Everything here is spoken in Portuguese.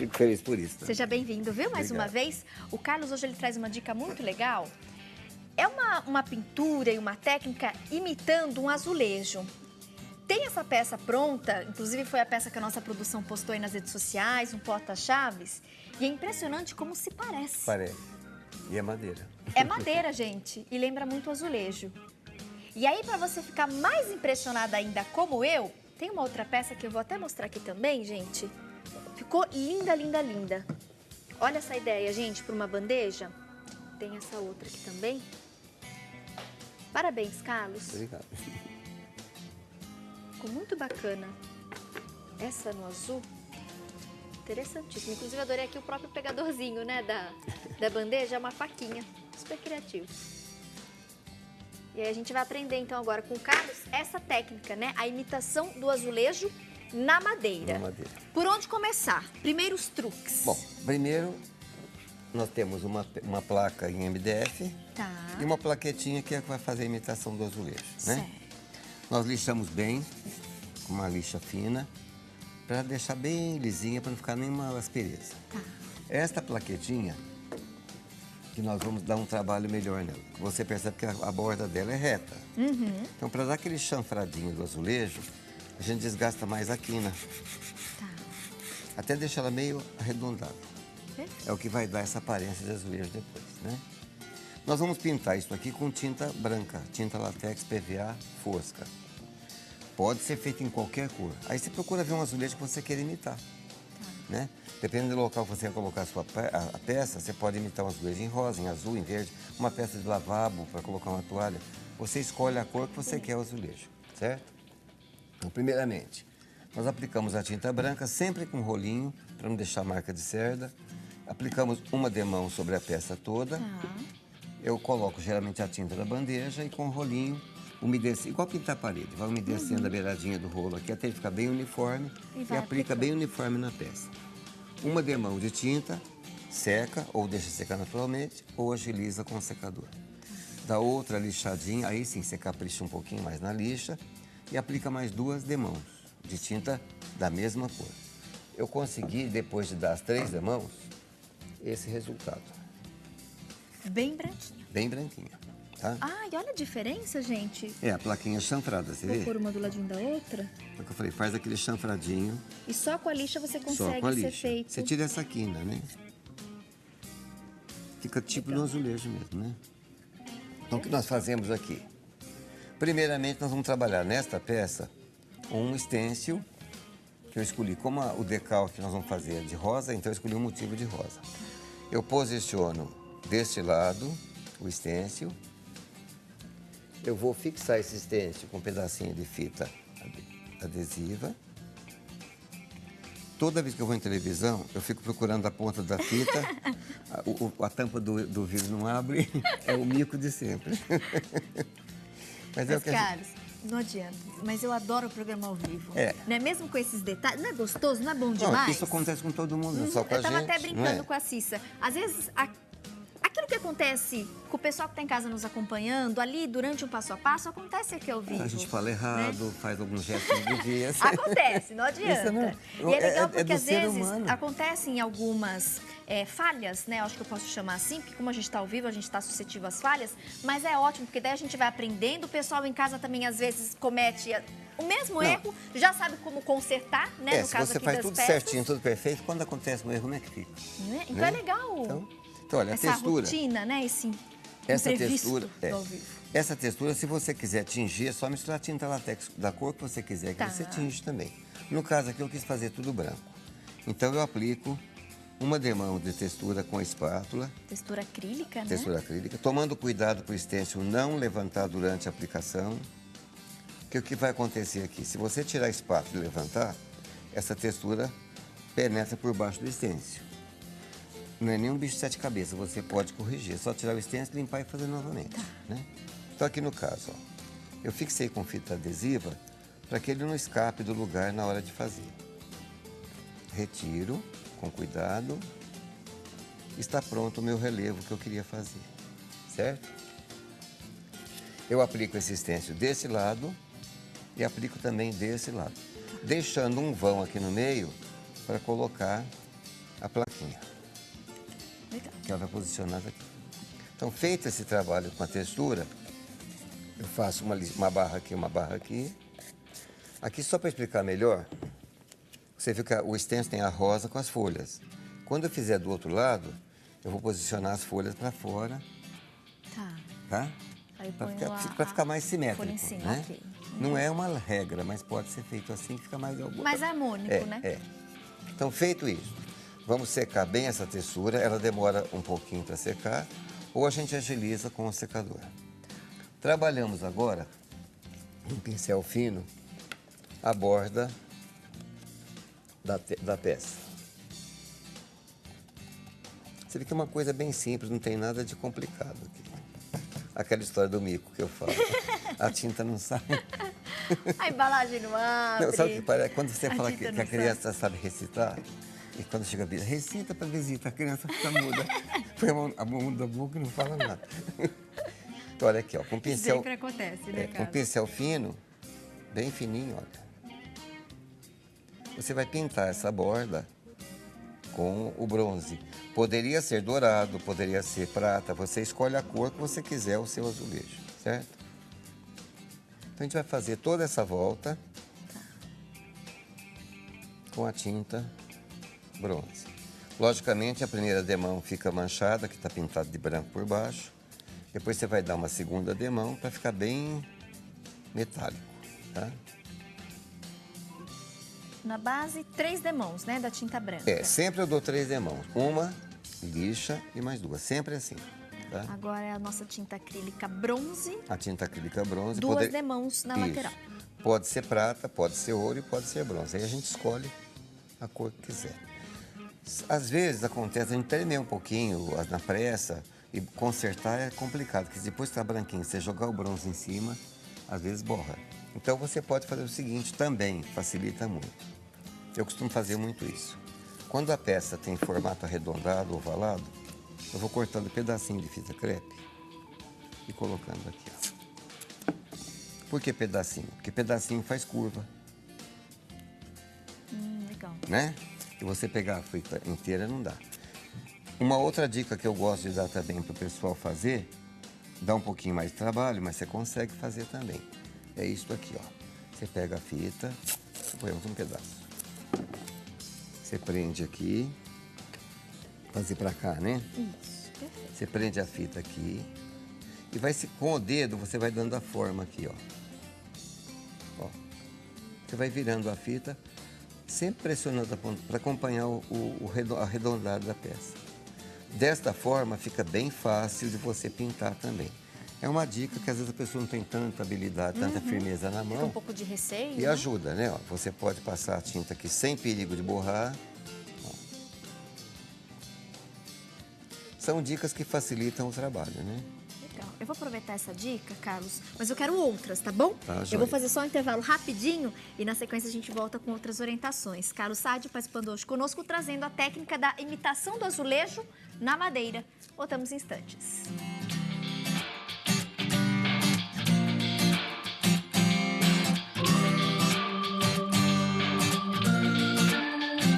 Fico feliz por isso. Tá? Seja bem-vindo, viu? Mais uma vez. O Carlos hoje ele traz uma dica muito legal. É uma pintura e uma técnica imitando um azulejo. Tem essa peça pronta, inclusive foi a peça que a nossa produção postou aí nas redes sociais, um porta-chaves. E é impressionante como se parece. Parece. E é madeira. É madeira, gente, e lembra muito azulejo. E aí, para você ficar mais impressionada ainda como eu, tem uma outra peça que eu vou até mostrar aqui também, gente. Ficou linda, linda, linda. Olha essa ideia, gente, para uma bandeja. Tem essa outra aqui também. Parabéns, Carlos. Obrigado. Ficou muito bacana. Essa no azul. Interessantíssimo. Inclusive, adorei aqui o próprio pegadorzinho, né, da bandeja. É uma faquinha. Super criativo. E aí a gente vai aprender, então, agora com o Carlos, essa técnica, né? A imitação do azulejo na madeira. Na madeira. Por onde começar? Primeiros truques. Bom, primeiro nós temos uma placa em MDF Tá. e uma plaquetinha que é que vai fazer a imitação do azulejo, né? Certo. Nós lixamos bem, com uma lixa fina, para deixar bem lisinha, para não ficar nenhuma aspereza. Tá. Esta plaquetinha, que nós vamos dar um trabalho melhor nela. Você percebe que a borda dela é reta. Uhum. Então, para dar aquele chanfradinho do azulejo, a gente desgasta mais a quina. Tá. Até deixar ela meio arredondada. Perfeito. É o que vai dar essa aparência de azulejo depois, né? Nós vamos pintar isso aqui com tinta branca, tinta latex, PVA, fosca. Pode ser feito em qualquer cor. Aí você procura ver um azulejo que você quer imitar, né? Dependendo do local que você quer colocar a peça, você pode imitar um azulejo em rosa, em azul, em verde, uma peça de lavabo para colocar uma toalha. Você escolhe a cor que você quer o azulejo, certo? Então, primeiramente, nós aplicamos a tinta branca sempre com rolinho, para não deixar marca de cerda. Aplicamos uma demão sobre a peça toda. Tá. Eu coloco geralmente a tinta da bandeja e com o rolinho umedece, igual pintar a parede. Vai umedecendo a beiradinha do rolo aqui até ele ficar bem uniforme e aplica bem uniforme na peça. Uma demão de tinta, seca ou deixa secar naturalmente ou agiliza com o secador. Dá outra lixadinha, aí sim você capricha um pouquinho mais na lixa e aplica mais 2 demãos de tinta da mesma cor. Eu consegui, depois de dar as 3 demãos, esse resultado. Bem branquinho. Bem branquinha, tá? Ah, e olha a diferença, gente. É, a plaquinha chanfrada, você Vou vê? pôr uma do ladinho da outra. É o que eu falei, faz aquele chanfradinho. E só com a lixa você Só consegue com a ser lixa. feito. Você tira essa quina, né? Fica tipo no azulejo mesmo, né? Então, o que nós fazemos aqui? Primeiramente, nós vamos trabalhar nesta peça um stencil, que eu escolhi. Como o decalque que nós vamos fazer é de rosa, então eu escolhi um motivo de rosa. Eu posiciono deste lado o stencil. Eu vou fixar esse stencil com um pedacinho de fita adesiva. Toda vez que eu vou em televisão, eu fico procurando a ponta da fita, a tampa do vidro não abre, é o mico de sempre. Mas é o que Carlos, não adianta, mas eu adoro o programa ao vivo. É. Né? Mesmo com esses detalhes, não é gostoso, não é bom Não, demais? isso acontece com todo mundo, não só com a gente. Eu tava até brincando não é? com a Cissa. Às vezes, aquilo que acontece com o pessoal que tá em casa nos acompanhando, ali durante um passo a passo, acontece aqui ao vivo. A gente fala errado, né? faz alguns gestos de dia. Acontece, não adianta. Isso E é legal é porque do às ser vezes humano. acontecem algumas falhas, né? Eu acho que eu posso chamar assim, porque como a gente está ao vivo, a gente está suscetível às falhas, mas é ótimo, porque daí a gente vai aprendendo, o pessoal em casa também às vezes comete o mesmo erro, já sabe como consertar, né? No Se caso você aqui faz das tudo peças. certinho, tudo perfeito, quando acontece um erro, como é que fica? Né? Então né? é legal. Então, olha, a essa textura. rotina, né? Esse Essa imprevisto textura, do ao vivo. essa textura, se você quiser tingir, é só misturar tinta latex da cor que você quiser, que Tá. você tinge também. No caso aqui, eu quis fazer tudo branco. Então, eu aplico uma demão de textura com a espátula, Textura acrílica, né? textura acrílica, tomando cuidado para o stencil não levantar durante a aplicação. Porque o que vai acontecer aqui? Se você tirar a espátula e levantar, essa textura penetra por baixo do stencil. Não é nem um bicho de 7 cabeças, você pode corrigir. É só tirar o stencil, limpar e fazer novamente. Né? Então, aqui no caso, ó, eu fixei com fita adesiva para que ele não escape do lugar na hora de fazer. Retiro com cuidado. Está pronto o meu relevo que eu queria fazer, certo? Eu aplico esse stencil desse lado e aplico também desse lado, deixando um vão aqui no meio para colocar Legal. Que ela vai posicionada aqui. Então, feito esse trabalho com a textura, eu faço uma barra aqui, uma barra aqui. Aqui, só para explicar melhor, você viu que o stencil tem a rosa com as folhas. Quando eu fizer do outro lado, eu vou posicionar as folhas para fora. Tá? Aí Para ficar mais simétrico. em cima, né? ok. Não é uma regra, mas pode ser feito assim que fica mais... Mais harmônico, né? É. Então, feito isso, vamos secar bem essa textura. Ela demora um pouquinho para secar, ou a gente agiliza com o secador. Trabalhamos agora, um pincel fino, a borda da peça. Você vê que é uma coisa bem simples, não tem nada de complicado aqui. Aquela história do mico que eu falo. A tinta não sai. A embalagem não abre. Não, sabe o que parece? Quando você fala que a não criança sabe recitar, e quando chega a visita, recita para visita, a criança fica muda. Põe a mão da boca e não fala nada. Então, olha aqui, ó, com pincel... Sempre acontece, né, com pincel fino, bem fininho, olha. Você vai pintar essa borda com o bronze. Poderia ser dourado, poderia ser prata. Você escolhe a cor que você quiser o seu azulejo, certo? Então, a gente vai fazer toda essa volta com a tinta bronze. Logicamente, a primeira demão fica manchada, que está pintado de branco por baixo. Depois você vai dar uma segunda demão para ficar bem metálico, tá? Na base, 3 demãos, né, da tinta branca. Sempre eu dou 3 demãos. Uma lixa e mais 2. Sempre assim, tá? Agora é a nossa tinta acrílica bronze. A tinta acrílica bronze. 2 demãos na lateral. Pode ser prata, pode ser ouro e pode ser bronze. Aí a gente escolhe a cor que quiser. Às vezes acontece, a gente tremer um pouquinho na pressa e consertar é complicado, porque depois que tá branquinho, você jogar o bronze em cima, às vezes borra. Então você pode fazer o seguinte também, facilita muito. Eu costumo fazer muito isso. Quando a peça tem formato arredondado, ovalado, eu vou cortando pedacinho de fita crepe e colocando aqui, ó. Por que pedacinho? Porque pedacinho faz curva. Legal. Né? E você pegar a fita inteira não dá. Uma outra dica que eu gosto de dar também para o pessoal fazer, dá um pouquinho mais de trabalho, mas você consegue fazer também. É isso aqui, ó. Você pega a fita, põe um pedaço. Você prende aqui, fazer para cá, né? Isso, perfeito. Você prende a fita aqui e com o dedo você vai dando a forma aqui, ó. Você vai virando a fita, sempre pressionando a ponta para acompanhar o arredondado da peça. Desta forma fica bem fácil de você pintar também. É uma dica que às vezes a pessoa não tem tanta habilidade, tanta firmeza na mão. Fica um pouco de receio, E né? ajuda, né? Ó, você pode passar a tinta aqui sem perigo de borrar. Ó. São dicas que facilitam o trabalho, né? Legal. Eu vou aproveitar essa dica, Carlos, mas eu quero outras, tá bom? Tá, eu joia. vou fazer só um intervalo rapidinho e na sequência a gente volta com outras orientações. Carlos Sade participando hoje conosco, trazendo a técnica da imitação do azulejo na madeira. Voltamos em instantes.